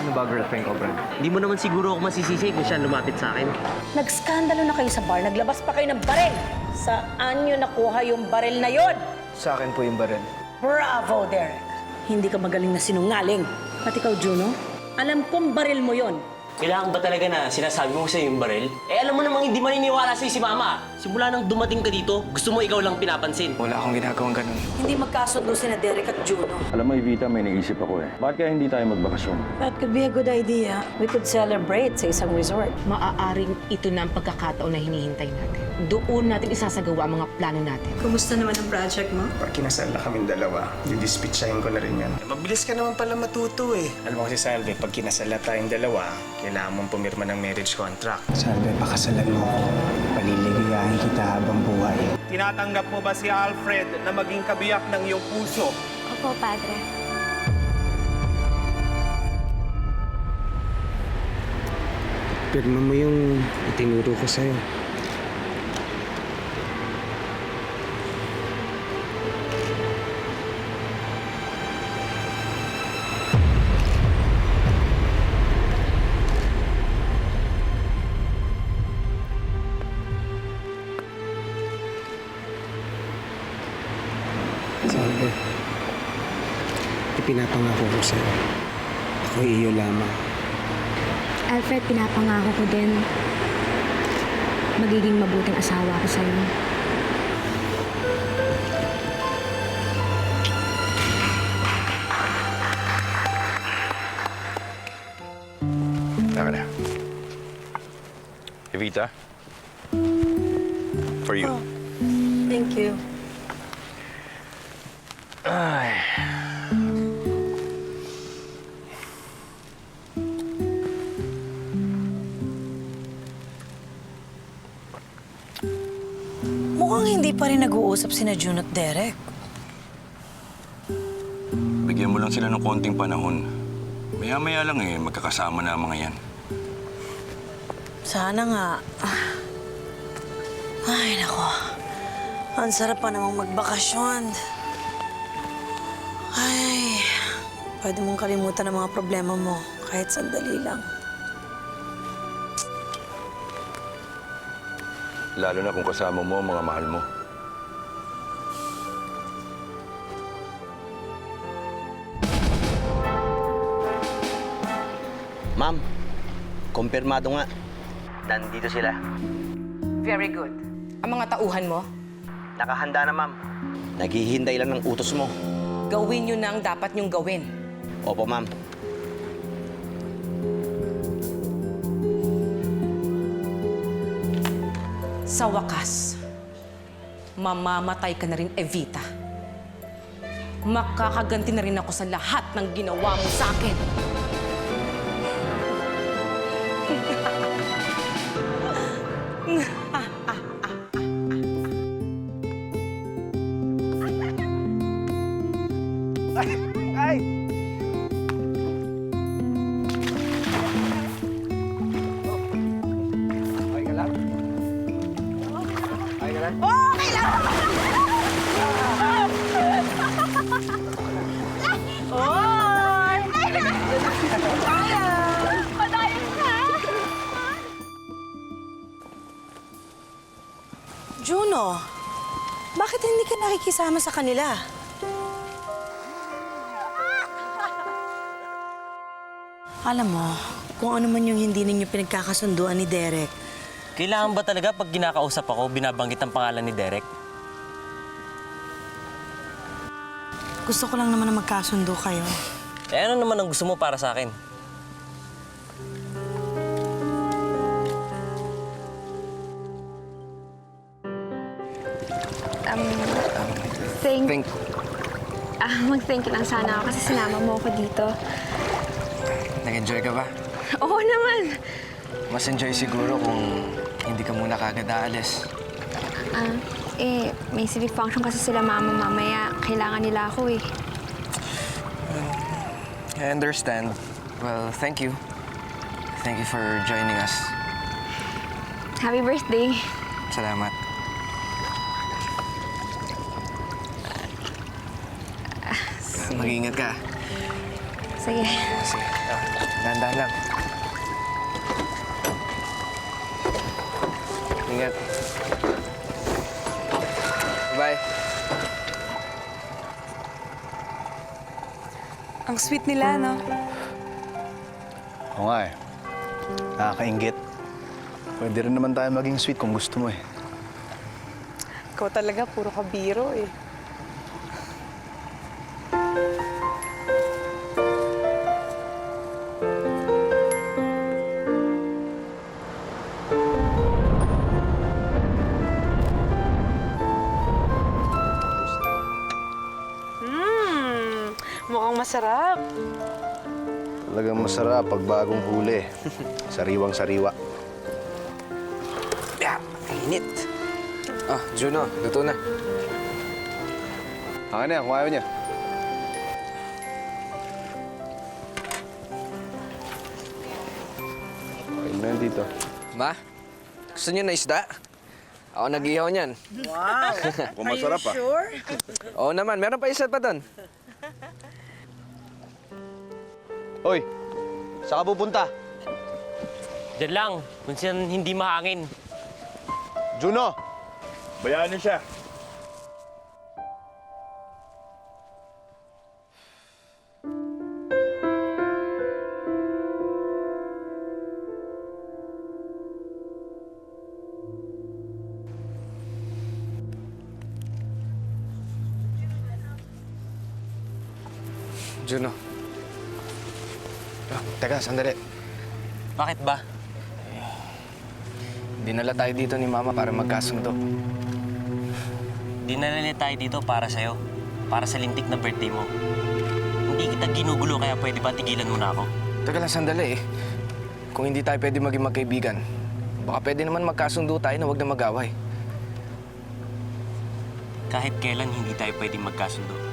Paano ba girlfriend ko, Brad? Hindi mo naman siguro ako masisisi kung siya lumapit sa akin. Nagskandalo na kayo sa bar, naglabas pa kayo ng baril. Saan nyo nakuha yung baril na yon? Sa akin po yung baril. Bravo, Derek. Hindi ka magaling na sinungaling. At ikaw, Juno, alam kong baril mo yon. Kailangan ba talaga na sinasabi mo sa'yo yung baril? Eh alam mo namang hindi maniniwala sa'yo si Mama. Simula nang dumating ka dito, gusto mo ikaw lang pinapansin. Wala akong ginagawang ganun. Hindi magkasundo sina Derek at Juno. Alam mo, Evita, may naisip ako eh. Bakit kaya hindi tayo magbakasyon? That could be a good idea. We could celebrate sa isang resort. Maaaring ito na ang pagkakataon na hinihintay natin. Doon natin isasagawa ang mga plano natin. Kumusta naman ang project mo? Pag kinasal na kaming dalawa, didispitsahin ko na rin yan. Mabilis ka naman pala matuto eh. Alam mo kasi, Salve, pag kinasal na tayong dalawa, kailangan mong pumirma ng marriage contract. Salve, pakasalan mo ako. Paliligayahin kita habang buhay. Tinatanggap mo ba si Alfred na maging kabiyak ng iyong puso? Opo, Padre. Pirma mo yung itinuro ko sa'yo. Salve, ipinapangako ko sa'yo. Ako'y iyo lamang. Alfred, pinapangako ko din magiging mabuting asawa ko sa'yo. Tara na. Evita? For you. Thank you. Ay. Mukhang hindi pa rin nag-uusap sina Juno at Derek. Bigyan mo lang sila ng konting panahon. Maya-maya lang eh, magkakasama na ang mga yan. Sana nga. Ay, nako. Ang sarap pa namang magbakasyon. Ay, pwede mong kalimutan ang mga problema mo kahit sandali lang. Lalo na kung kasama mo ang mga mahal mo. Ma'am, kumpirmado nga. Nandito sila. Very good. Ang mga tauhan mo, Nakahanda na, ma'am. Naghihintay lang ng utos mo. gawin nyo na ang dapat nyong gawin. Opo, ma'am. Sa wakas, mamamatay ka na rin, Evita. Makakaganti na rin ako sa lahat ng ginawa mo sa akin. Juno, bakit hindi ka nakikisama sa kanila? Alam mo, kung ano man yung hindi ninyo pinagkakasunduan ni Derek, Kailangan ba talaga pag kinakausap ako, binabanggit ang pangalan ni Derek? gusto ko lang naman na magkasundo kayo. Eh ano naman ang gusto mo para sa akin? Mag-thank you lang sana ako kasi sinama mo ako dito. Nag-enjoy ka ba? Oo naman. Mas enjoy siguro kung hindi ka muna kagad aalis. May civic function kasi sila mama mamaya. Kailangan nila ako eh. I understand. Well, thank you. Thank you for joining us. Happy birthday. Salamat. Mag-iingat ka. Sige. Sige. Dahan-dahan lang. Ingat. Bye. Ang sweet nila, no? Oo nga eh. Nakakaingit. Pwede rin naman tayo maging sweet kung gusto mo eh. Ikaw talaga, puro kabiro eh. Mukhang masarap. Talagang masarap pag bagong huli. Sariwang-sariwa. Yeah, init. Ah, Juno, luto na. Akin na yan, kung ayaw niya. Okay na yan dito. Ma, gusto niyo na isda? Ako nag-ihaw niyan. Kung masarap ah. Oo naman, meron pa isa pa doon. Hoy, saan ka pupunta? Diyan lang, kung saan hindi mahangin. Juno! Bayaan niyo siya. Juno. Teka, sandali. Bakit ba? Dinala tayo dito ni Mama para magkasundo. Dinala tayo dito para sa'yo. Para sa lintik na birthday mo. Hindi kita ginugulo kaya pwede ba tigilan mo na ako? Teka lang, sandali eh. Kung hindi tayo pwede maging magkaibigan, baka pwede naman magkasundo tayo na huwag na mag-away. Kahit kailan hindi tayo pwede magkasundo.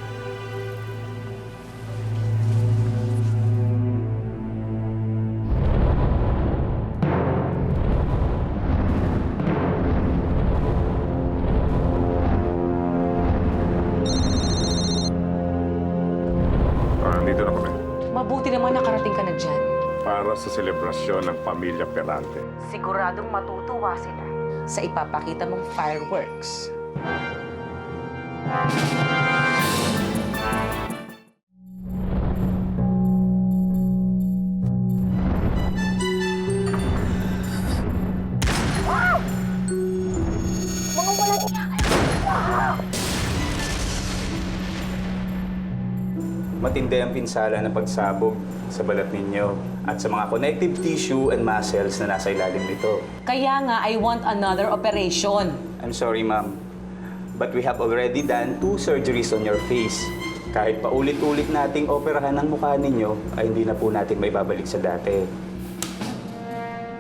Nandito na kami. Mabuti naman nakarating ka na dyan. Para sa selebrasyon ng Pamilya Perante. Siguradong matutuwa sila sa ipapakita mong fireworks. Matindi ang pinsala ng pagsabog sa balat ninyo at sa mga connective tissue and muscles na nasa ilalim nito. Kaya nga, I want another operation. I'm sorry, ma'am. But we have already done 2 surgeries on your face. Kahit paulit-ulit nating operahan ang mukha ninyo, ay hindi na po natin may babalik sa dati.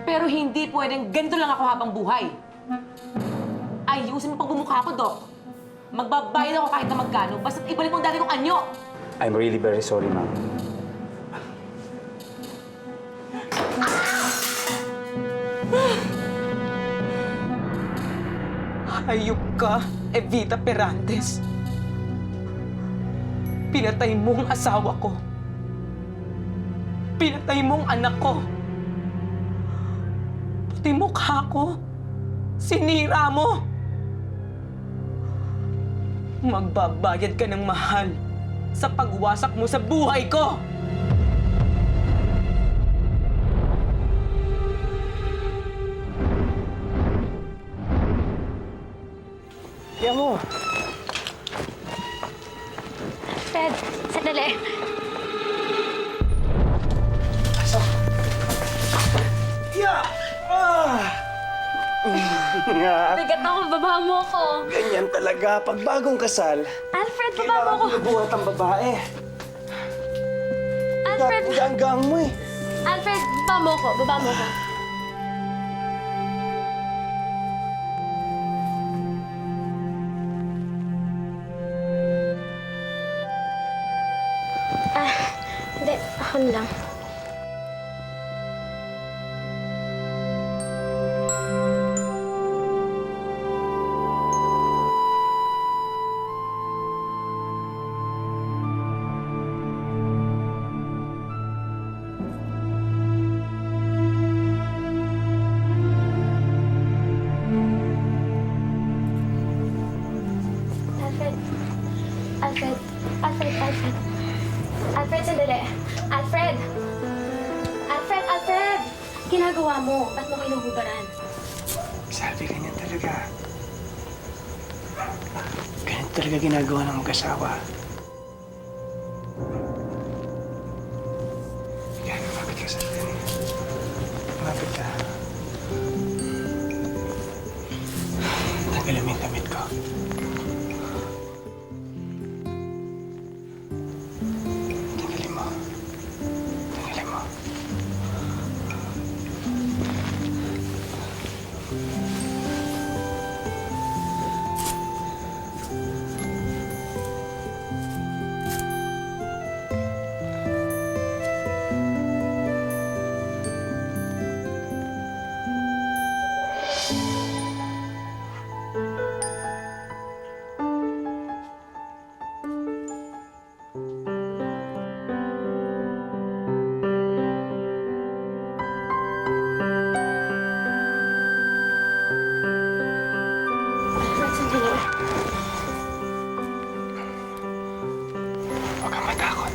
Pero hindi pwedeng ganito lang ako habang buhay. Ayusin mo pagmumukha ko, Dok. Magbabayad ako kahit na magkano, basta ibalik mo ang dati kong anyo. I'm really very sorry, ma'am. Hayop ka, Evita Perantes. Pinatay mo ang asawa ko. Pinatay mo ang anak ko. Pati mukha ko. Sinira mo. Magbabayad ka ng mahal sa pagwasak mo sa buhay ko! Kaya mo. Fred, sandali. Bigat ako, baba mo ako. Ganyan talaga. Pag bagong kasal, Alfred, baba mo ako. nabuhat ang babae. Alfred, Ganggang mo eh. Alfred, baba mo ako, baba mo ako. Hindi, ako na lang. Alfred. Alfred, Alfred. Alfred, sandali. Alfred! Alfred, Alfred! Ginagawa mo. Ba't mo kinuhubaran? Salvi, ganyan talaga. Ganyan talaga ginagawa ng mag-asawa. Yan, lumapit ka sa atin. Lumapit ka. Tanggalin mo yung damit ko. Tanggalin mo. Tanggalin mo. Alfred, sandali. Huwag kang matakot.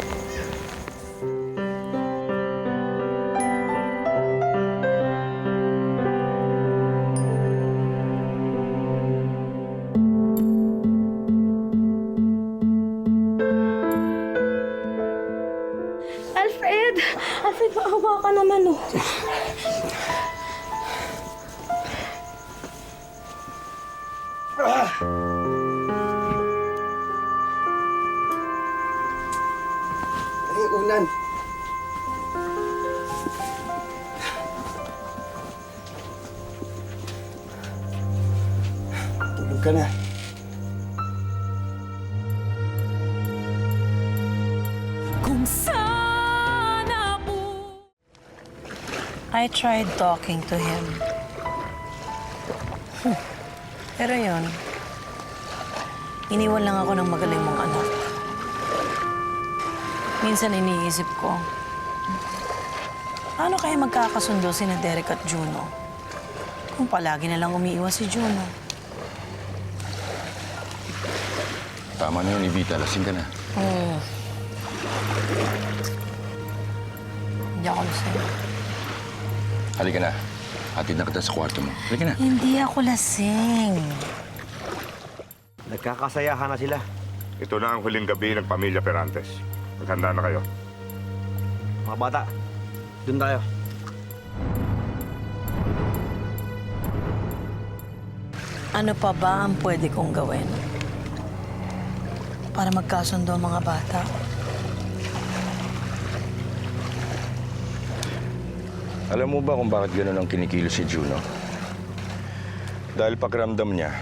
Alfred! Alfred, maawa ka naman, oh. Ay, unan. Tulog ka na. I tried talking to him. Pero yun, iniwan lang ako ng magaling mong anak. Minsan iniisip ko, paano kaya magkakasundo sina Derek at Juno kung palagi na lang umiiwas si Juno? Tama na yun, Evita. Lasing ka na. Hindi ako lasing. Halika na. Hatid na kita sa kwarto mo. Halika na. Hindi ako lasing. Nagkakasayahan na sila. Ito na ang huling gabi ng Pamilya Perantes. Maghanda na kayo. Mga bata, dun tayo. Ano pa ba ang pwede kong gawin para magkasundo ang mga bata? Alam mo ba kung bakit gano'n ang kinikilos si Juno? Dahil pakiramdam niya,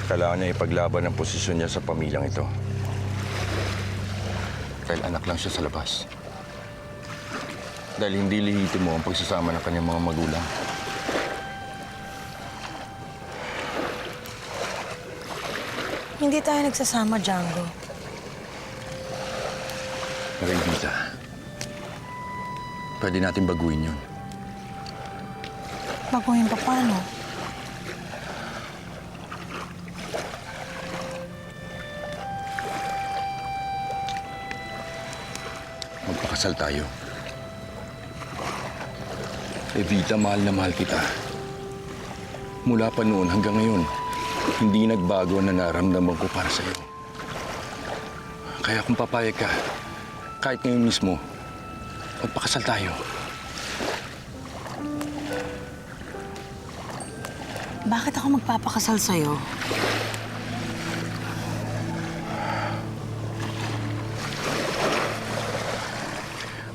kailangan niya ipaglaban ang posisyon niya sa pamilyang ito. Dahil anak lang siya sa labas. Dahil hindi lihitimo ang pagsasama ng kanyang mga magulang. Hindi tayo nagsasama, Django. Pero Evita, pwede natin baguhin yun. Baguhin pa paano? Magpakasal tayo. Evita, mahal na mahal kita. Mula pa noon hanggang ngayon, hindi nagbago na nararamdaman ko para sa'yo. Kaya kung papayag ka, kahit ngayon mismo, magpakasal tayo. Bakit ako magpapakasal sa'yo?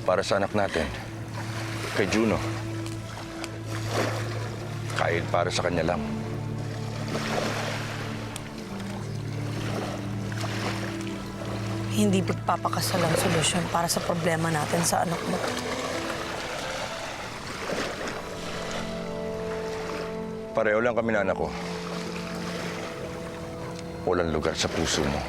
Para sa anak natin, kay Juno. Kahit para sa kanya lang. Hindi pagpapakasal ang solusyon para sa problema natin sa anak mo. Pareho lang kami na anak ko. Walang lugar sa puso mo.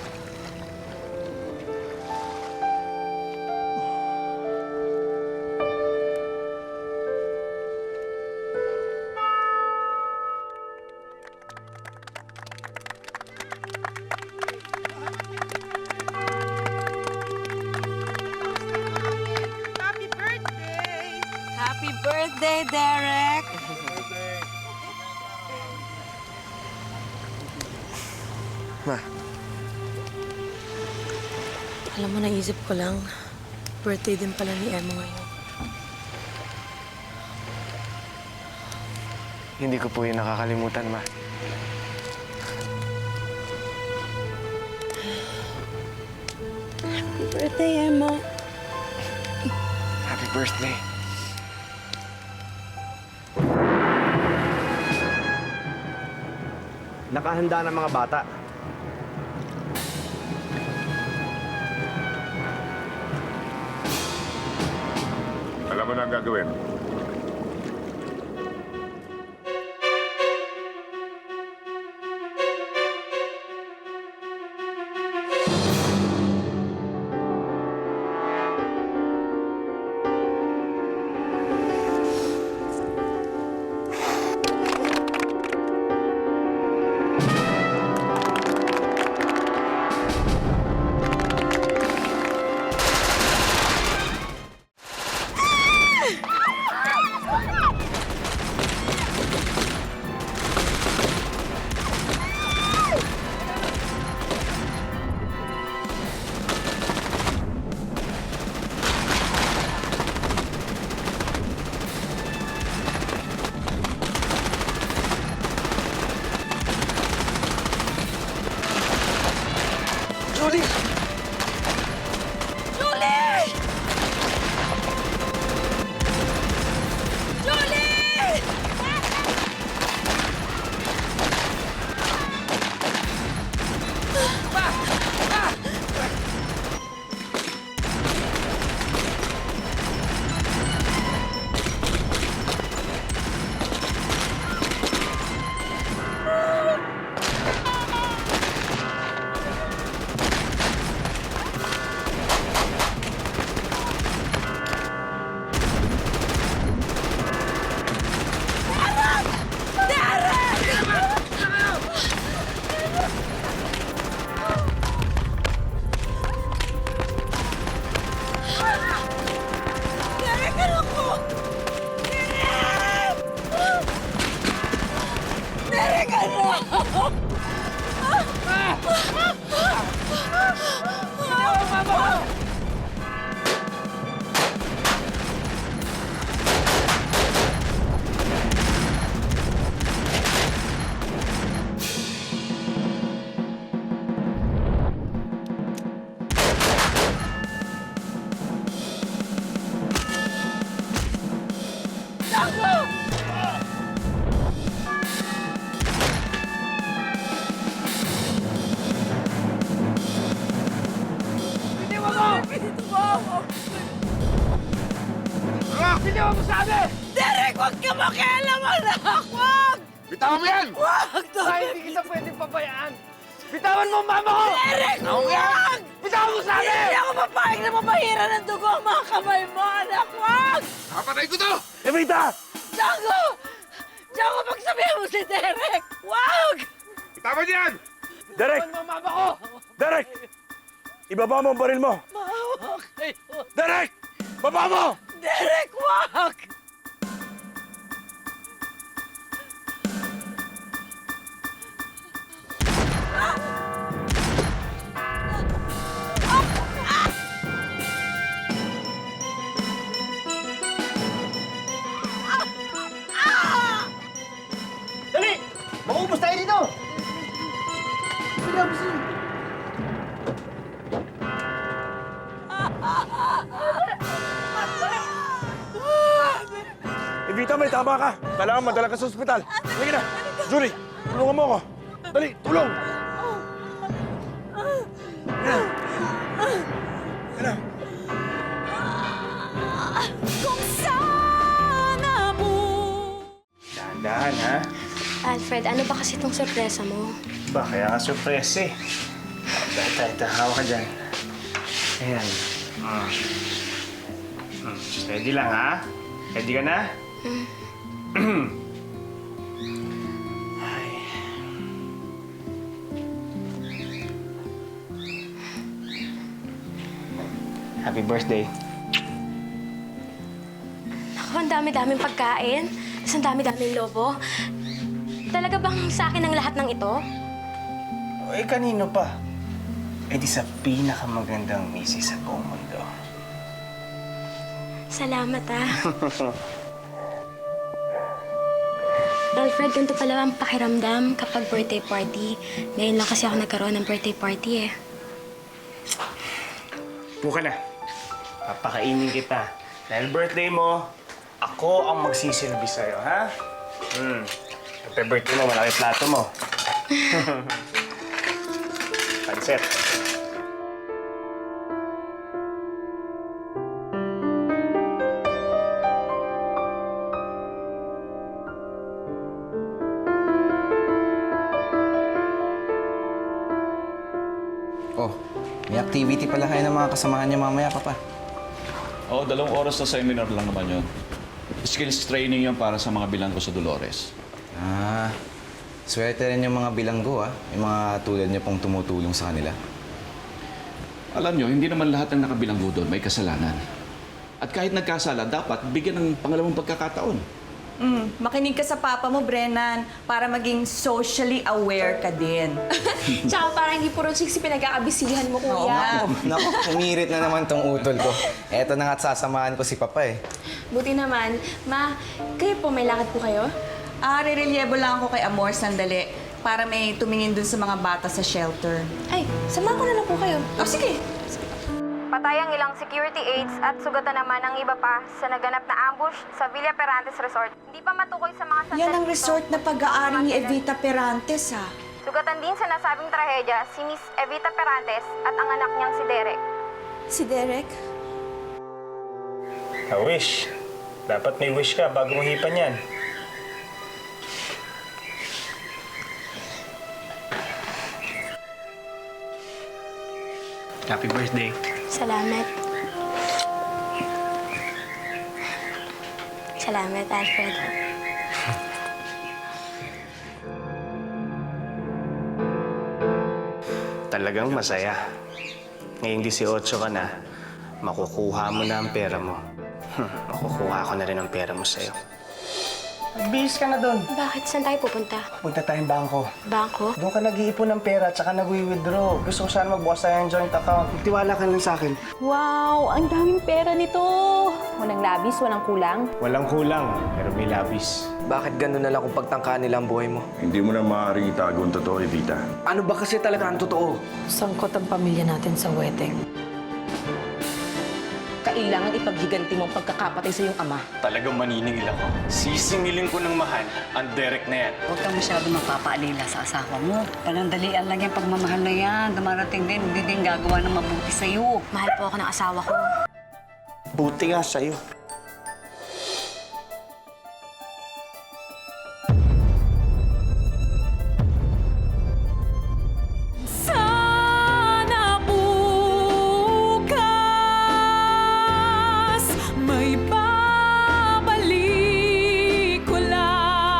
Derek! Ma, Alam mo, naisip ko lang, birthday din pala ni Emma ngayon. hindi ko po yun nakakalimutan, Ma. Happy birthday, Emma. Happy birthday. Nakahanda ng mga bata. Alam mo na ang gagawin. Derek, huwag ka makialam, anak! Huwag! Bitawan mo yan! Huwag! Hindi kita pwedeng pabayaan. Bitawan mo ang mama ko! Derek, huwag! Bitawan mo sa akin! Hindi ako mapayag na mapahira ng dugo ang mga kamay mo, anak! Huwag! Kapatay ko to! Evita! Django! Django, pagsabihan mo si Derek! Huwag! Bitawan yan! Derek! Bitawan mo ang mama ko! Derek! Ibaba mo ang baril mo! Maawa kayo! Derek! Baba mo! Derek, huwag! Dali! Maubos tayo dito! Evita, may tama ka. Kailangan madala ka sa ospital. Sige na. Julie, tulungan mo ako. Dali, tulong! Kung sana mo... Dahan-dahan, ha? Alfred, ano ba kasi itong sorpresa mo? Ba, kaya ka surprise eh. Ito, hawak ka dyan. Ayan. Steady lang, ha? Ready ka na? Ay. Happy birthday. Naku, ang dami-daming pagkain, tapos ang dami-daming lobo. Talaga bang sa akin ang lahat ng ito? Eh, kanino pa? Eh, di sa pinakamagandang misis sa buong mundo. Salamat, ah. Alfred, ganito pala ang pakiramdam kapag birthday party. Ngayon lang kasi ako nagkaroon ng birthday party, eh. Buka na. Papakainin kita. Dahil birthday mo, ako ang magsisilbi sa'yo, ha? Happy birthday mo, malaki plato mo. Pansit. Oh, may activity pala kayo ng mga kasamahan niyo mamaya, Papa. Oo, 2 oras na seminar lang naman yun. Skills training yun para sa mga bilanggo sa Dolores. Ah, swerte rin yung mga bilanggo, ah. Yung mga tulad niyo pong tumutulong sa kanila. Alam nyo, hindi naman lahat ng nakabilanggo doon may kasalanan. At kahit nagkasala, dapat bigyan ng pangalawang pagkakataon. Makinig ka sa papa mo, Brennan, para maging socially aware ka din. Tsaka parang hindi puro chicks pinagkakabisihan mo, kuya. Naku, umirit na naman tong utol ko. Eto na nga't sasamahan ko si Papa, eh. Buti naman. Ma, kayo po, may lakad po kayo? Rerelyebo lang ako kay Amor sandali para may tumingin dun sa mga bata sa shelter. Ay, samahan ko na lang po kayo. Oh, sige. Patay ang ilang security aides at sugatan naman ang iba pa sa naganap na ambush sa Villa Perantes Resort. Hindi pa matukoy sa mga sandali. Yan ang resort na pag-aari ni Evita Perantes, ha? Sugatan din sa nasabing trahedya si Miss Evita Perantes at ang anak niyang si Derek. Si Derek? Wish. Dapat may wish ka bago mo hipan yan. Happy birthday. Salamat. Salamat, Alfred. Talagang masaya. Ngayong 18 ka na, makukuha mo na ang pera mo. Makukuha ko na rin ang pera mo sa'yo. Bihis ka na doon. Bakit? Saan tayo pupunta? Punta tayong bangko. Bangko? Doon ka nag-iipon ng pera at saka nag-withdraw. Gusto ko sana magbukas tayo ng joint account. Tiwala ka lang sa akin. Wow! Ang daming pera nito! Walang labis, walang kulang. Walang kulang, pero may labis. Bakit gano'n na lang kung pagtangkaan nila ang buhay mo? Hindi mo na maaaring itago ang totoo, Evita. Ano ba kasi talaga ang totoo? Sangkot ang pamilya natin sa wedding. Kailangan ipaghiganti mo ang pagkakapatay sa iyong ama. Talagang maniningil ako. Sisingilin ko ng mahal ang Derek na yan. Huwag kang masyado mapapaalila sa asawa mo. Panandalian lang yung pagmamahal na yan. Dumarating din, hindi din gagawa ng mabuti sa'yo. Mahal po ako ng asawa ko. Buti nga sa'yo. Sana bukas may babalik ko lang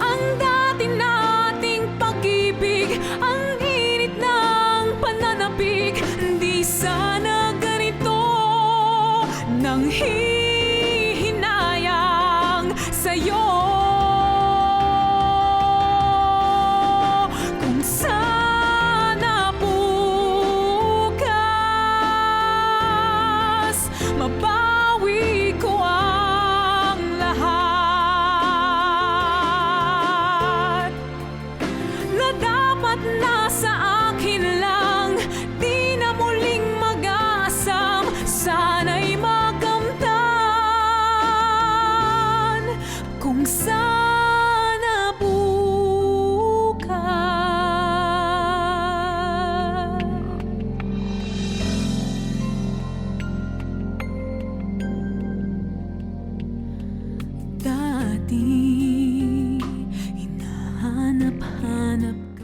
ang dati nating pag-ibig, ang init ng pananabik. Di sana ganito nang hihinayang sa'yo. Kung sana bukas mabawi ko ang lahat na dapat nasa akin lang, di na muling mag-aasam. Sana'y makamtan kung sana bukas. Dati hinahanap-hanap